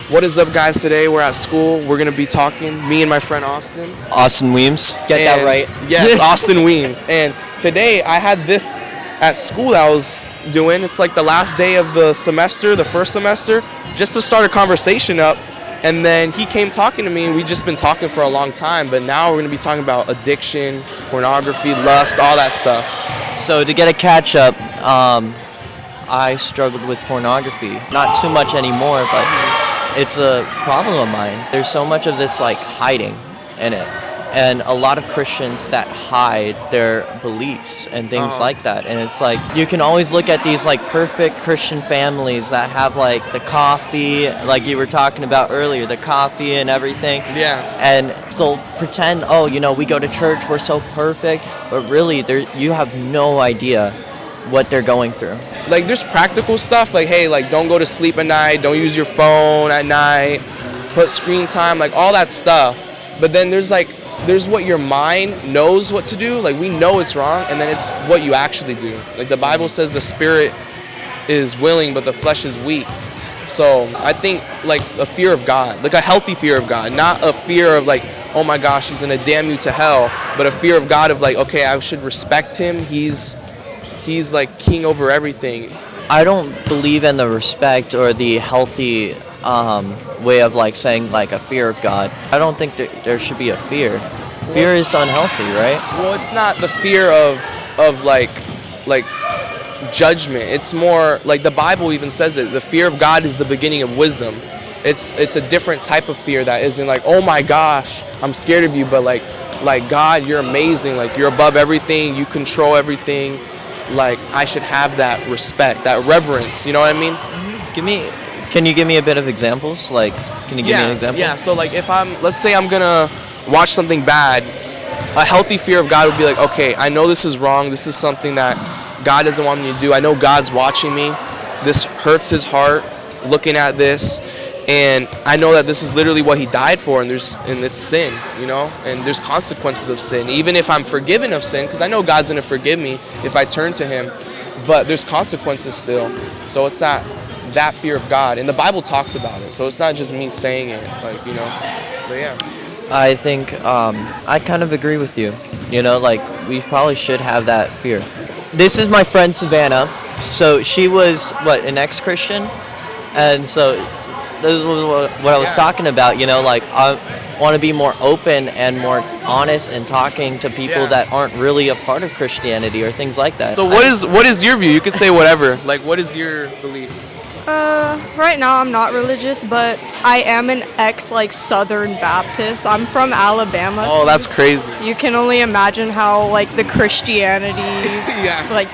What is up, guys? Today we're at school. We're going to be talking, me and my friend Austin. Austin Weems. Get that right. Yes, Austin Weems. And today I had this at school that I was doing. It's like the last day of the semester, the first semester, just to start a conversation up. And then he came talking to me, and we've just been talking for a long time. But now we're going to be talking about addiction, pornography, lust, all that stuff. So to get a catch up, I struggled with pornography. Not too much anymore, but it's a problem of mine. There's so much of this like hiding in it, and a lot of Christians that hide their beliefs and things like that. And it's like you can always look at these like perfect Christian families that have like the coffee, like you were talking about earlier, the coffee and everything. Yeah. And they'll pretend, oh, you know, we go to church, we're so perfect, but really, you have no idea what they're going through. Like, there's practical stuff, like, hey, like, don't go to sleep at night, don't use your phone at night, put screen time, like, all that stuff. But then there's what your mind knows what to do, like, we know it's wrong, and then it's what you actually do. Like, the Bible says the spirit is willing, but the flesh is weak. So I think, like, a fear of God, like a healthy fear of God, not a fear of, like, oh my gosh, he's gonna damn you to hell, but a fear of God of, like, okay, I should respect him, he's like king over everything. I don't believe in the respect or the healthy way of like saying like a fear of God. I don't think there should be a fear. Fear is unhealthy, right? Well, it's not the fear of like judgment. It's more like the Bible even says it. The fear of God is the beginning of wisdom. It's a different type of fear that isn't like, oh my gosh, I'm scared of you, but like God, you're amazing. Like, you're above everything. You control everything. Like, I should have that respect, that reverence, you know what I mean? Can you give me a bit of examples? Like, can you give me an example? Yeah, so like let's say I'm gonna watch something bad, a healthy fear of God would be like, okay, I know this is wrong, this is something that God doesn't want me to do, I know God's watching me, this hurts his heart looking at this, and I know that this is literally what he died for, and it's sin, you know, and there's consequences of sin. Even if I'm forgiven of sin, because I know God's gonna forgive me if I turn to him, but there's consequences still. So it's that fear of God, and the Bible talks about it. So it's not just me saying it, like, you know. But yeah. I think I kind of agree with you. You know, like we probably should have that fear. This is my friend Savannah. So she was an ex-Christian, and so. This was what I was talking about, you know, like I want to be more open and more honest and talking to people that aren't really a part of Christianity or things like that. So what is your view? You can say whatever. Like, what is your belief? Right now I'm not religious, but I am an Southern Baptist. I'm from Alabama. Oh, that's crazy. You can only imagine how like the Christianity, like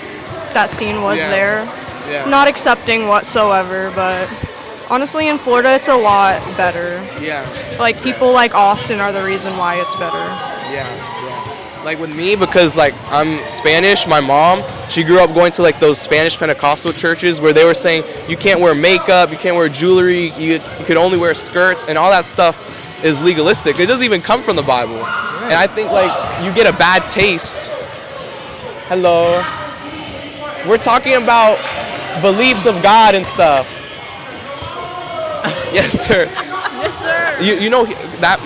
that scene was there. Yeah. Not accepting whatsoever, but honestly, in Florida, it's a lot better. Yeah. Like, people like Austin are the reason why it's better. Yeah. Like, with me, because, like, I'm Spanish, my mom, she grew up going to, like, those Spanish Pentecostal churches where they were saying, you can't wear makeup, you can't wear jewelry, you could only wear skirts, and all that stuff is legalistic. It doesn't even come from the Bible. Right. And I think, like, you get a bad taste. Hello. We're talking about beliefs of God and stuff. Yes, sir. Yes, sir. You know that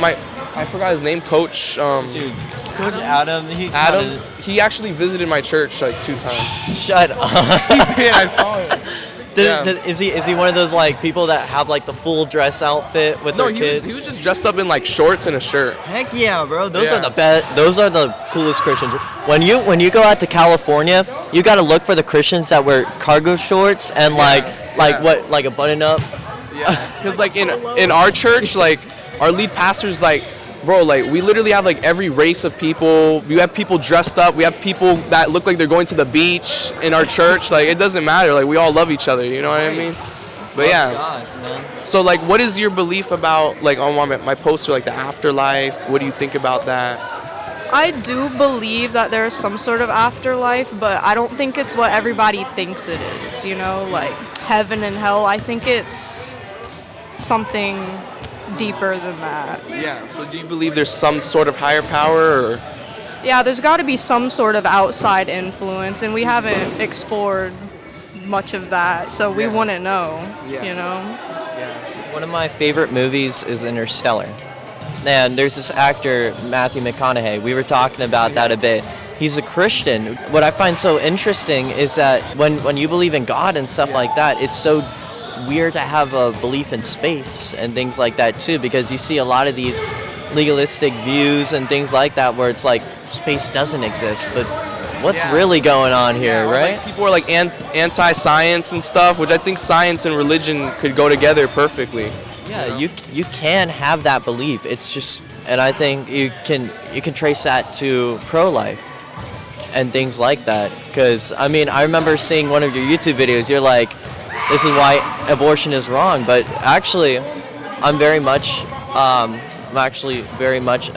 I forgot his name, Coach. Dude, Coach Adam. Adams. He actually visited my church like 2 times. Shut up. He did. I saw him. Is he one of those like people that have like the full dress outfit with their kids? He was just dressed up in like shorts and a shirt. Heck yeah, bro. Those are the best. Those are the coolest Christians. When you go out to California, you got to look for the Christians that wear cargo shorts and like a button up. Yeah, because like in our church, like our lead pastor's like, bro, like we literally have like every race of people. We have people dressed up. We have people that look like they're going to the beach in our church. Like, it doesn't matter. Like, we all love each other. You know what I mean? But yeah. God, man. So like, what is your belief about like on my poster, like the afterlife? What do you think about that? I do believe that there's some sort of afterlife, but I don't think it's what everybody thinks it is. You know, like heaven and hell. I think it's something deeper than that. Yeah, so do you believe there's some sort of higher power? Or? Yeah, there's got to be some sort of outside influence, and we haven't explored much of that, so we wouldn't know, you know? Yeah. One of my favorite movies is Interstellar. And there's this actor, Matthew McConaughey. We were talking about that a bit. He's a Christian. What I find so interesting is that when you believe in God and stuff like that, it's so weird to have a belief in space and things like that too, because you see a lot of these legalistic views and things like that where it's like space doesn't exist, but what's really going on here, right? Like people are like anti-science and stuff, which I think science and religion could go together perfectly. Yeah, you can have that belief. It's just, and I think you can trace that to pro-life and things like that. Because I mean, I remember seeing one of your YouTube videos. You're like, this is why abortion is wrong. But actually, I'm actually very much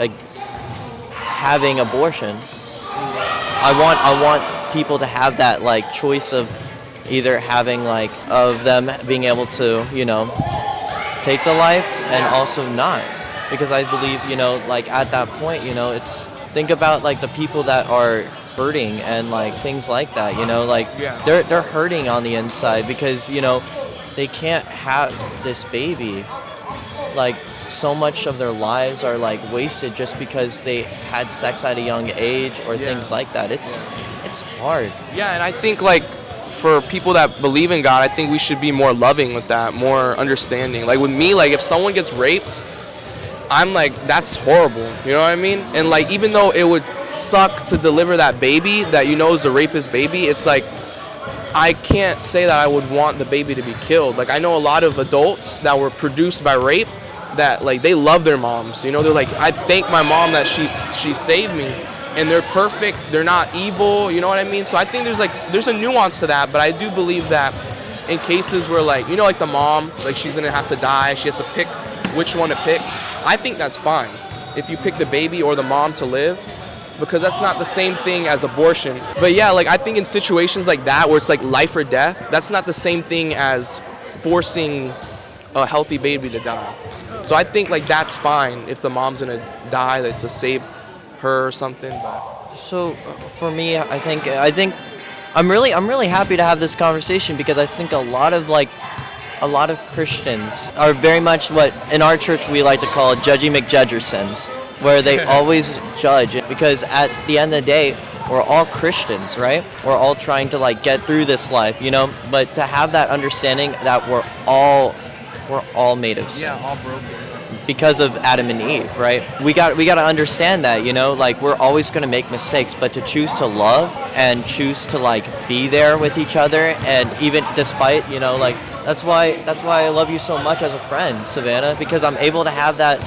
having abortion. I want people to have that like choice of either having like of them being able to, you know, take the life and also not, because I believe, you know, like at that point, you know, it's, think about like the people that are hurting and like things like that, you know, like they're hurting on the inside because, you know, they can't have this baby. Like so much of their lives are like wasted just because they had sex at a young age or things like that. It's hard. Yeah, and I think like for people that believe in God, I think we should be more loving with that, more understanding. Like with me, like if someone gets raped, I'm like, that's horrible, you know what I mean? And like, even though it would suck to deliver that baby that you know is the rapist baby, it's like, I can't say that I would want the baby to be killed. Like I know a lot of adults that were produced by rape that like, they love their moms, you know? They're like, I thank my mom that she saved me. And they're perfect, they're not evil, you know what I mean? So I think there's a nuance to that, but I do believe that in cases where like, you know, like the mom, like she's gonna have to die, she has to pick which one to pick. I think that's fine if you pick the baby or the mom to live, because that's not the same thing as abortion. But yeah, like I think in situations like that where it's like life or death, that's not the same thing as forcing a healthy baby to die. So I think like that's fine if the mom's gonna die, like, to save her or something. But so for me, I think I'm really happy to have this conversation, because I think a lot of Christians are very much what in our church we like to call Judgy McJudgersons, where they always judge, because at the end of the day we're all Christians, right? We're all trying to like get through this life, you know, but to have that understanding that we're all made of sin. Yeah, all broken. Because of Adam and Eve, right? We got to understand that, you know, like we're always going to make mistakes, but to choose to love and choose to like be there with each other, and even despite, you know, like that's why I love you so much as a friend, Savannah, because I'm able to have that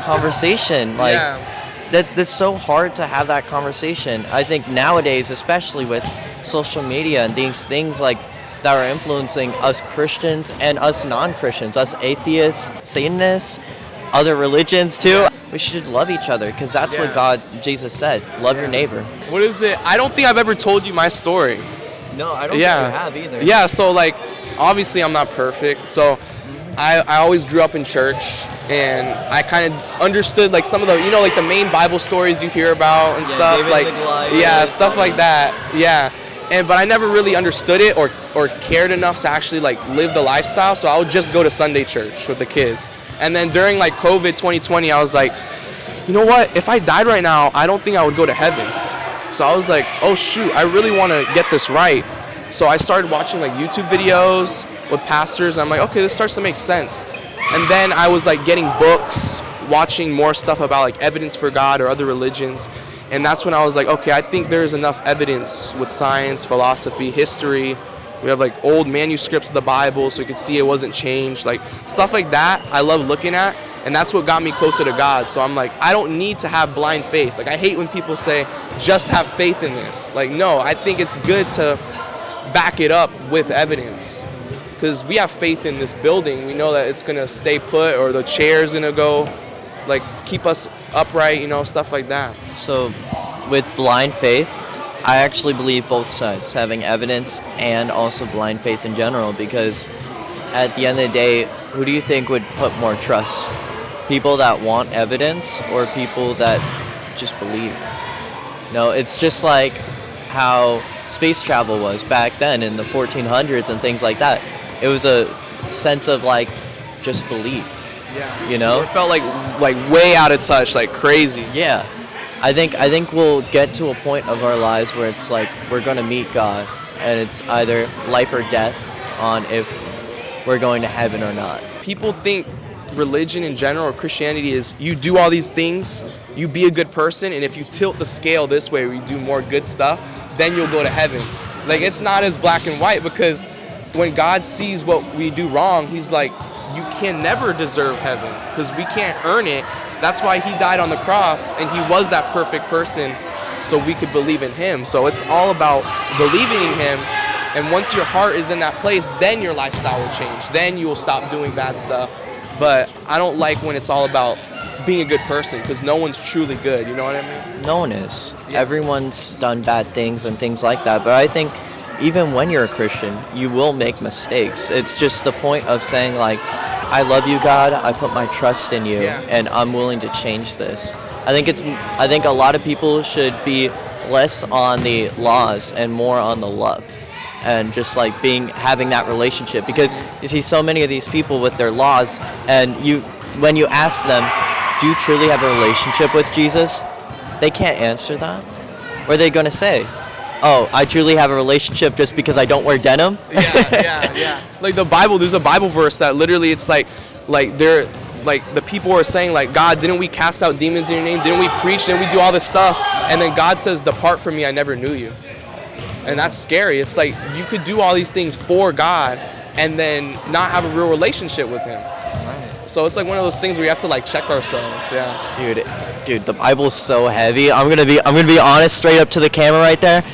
conversation. Like that's so hard to have that conversation. I think nowadays, especially with social media and these things like that are influencing us Christians and us non-Christians, us atheists, Satanists, other religions too. We should love each other, because that's what Jesus said. Love your neighbor. What is it? I don't think I've ever told you my story. No, I don't think you have either. Yeah, so like, obviously I'm not perfect. So I always grew up in church, and I kind of understood like some of the, you know, like the main Bible stories you hear about and stuff. David like, stuff like that. Yeah. But I never really understood it or cared enough to actually like live the lifestyle. So I would just go to Sunday church with the kids. And then during like COVID 2020, I was like, you know what? If I died right now, I don't think I would go to heaven. So I was like, oh shoot, I really want to get this right. So I started watching like YouTube videos with pastors. And I'm like, okay, this starts to make sense. And then I was like getting books, watching more stuff about like evidence for God or other religions. And that's when I was like, okay, I think there's enough evidence with science, philosophy, history. We have like old manuscripts of the Bible, so you could see it wasn't changed. Like stuff like that, I love looking at, and that's what got me closer to God. So I'm like, I don't need to have blind faith. Like I hate when people say, just have faith in this. Like, no, I think it's good to back it up with evidence, because we have faith in this building. We know that it's gonna stay put, or the chair's gonna go, like keep us upright, you know, stuff like that. So with blind faith, I actually believe both sides, having evidence and also blind faith in general, because at the end of the day, who do you think would put more trust? People that want evidence or people that just believe? No, it's just like how space travel was back then in the 1400s and things like that. It was a sense of like just believe. Yeah. You know? It felt like way out of touch, like crazy. Yeah. I think we'll get to a point of our lives where it's like we're going to meet God, and it's either life or death on if we're going to heaven or not. People think religion in general or Christianity is you do all these things, you be a good person, and if you tilt the scale this way where you do more good stuff, then you'll go to heaven. Like, it's not as black and white, because when God sees what we do wrong, he's like, you can never deserve heaven because we can't earn it. That's why he died on the cross, and he was that perfect person so we could believe in him. So it's all about believing in him, and once your heart is in that place, then your lifestyle will change. Then you will stop doing bad stuff. But I don't like when it's all about being a good person, because no one's truly good, you know what I mean? No one is. Yeah. Everyone's done bad things and things like that, but I think even when you're a Christian, you will make mistakes. It's just the point of saying, like, I love you, God, I put my trust in you, and I'm willing to change this. I think a lot of people should be less on the laws and more on the love, and just like having that relationship, because you see so many of these people with their laws, and when you ask them, do you truly have a relationship with Jesus? They can't answer that. What are they going to say? Oh, I truly have a relationship just because I don't wear denim? Yeah. Like the Bible, there's a Bible verse that literally it's like they're like the people are saying, like, God, didn't we cast out demons in your name? Didn't we preach? Didn't we do all this stuff? And then God says, depart from me, I never knew you. And that's scary. It's like you could do all these things for God and then not have a real relationship with him. So it's like one of those things where you have to like check ourselves. Yeah. Dude, the Bible's so heavy. I'm gonna be honest, straight up to the camera right there.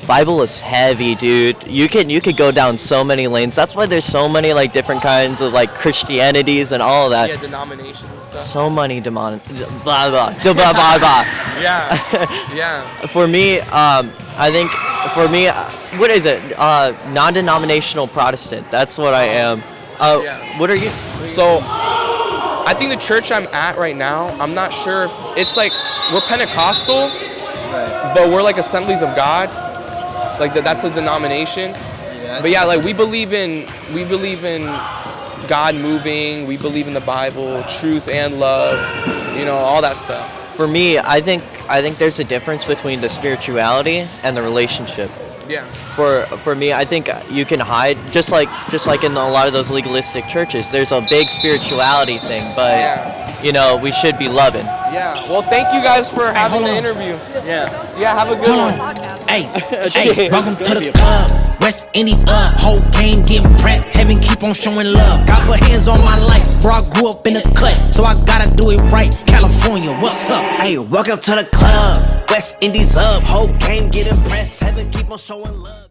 Bible is heavy, dude. You could go down so many lanes. That's why there's so many like different kinds of like Christianities and all of that. Yeah, denominations and stuff. So many blah blah blah blah blah. Yeah. For me, I think what is it? Non-denominational Protestant. That's what I am. What are you? So, I think the church I'm at right now, I'm not sure if it's like we're Pentecostal, but we're like Assemblies of God. Like that's the denomination. But yeah, like we believe in God moving. We believe in the Bible, truth and love. You know, all that stuff. For me, I think there's a difference between the spirituality and the relationship. Yeah. For me, I think you can hide just like in a lot of those legalistic churches. There's a big spirituality thing, but you know, we should be loving. Yeah. Well, thank you guys for having the interview. Yeah. Have a good one. Hey, welcome to the club. West Indies up, whole game getting pressed. Heaven keep on showing love. God put hands on my life, bro. I grew up in the cut, so I gotta do it right. California, what's up? Hey, welcome to the club. West Indies up, whole game getting pressed. Heaven keep on showing love.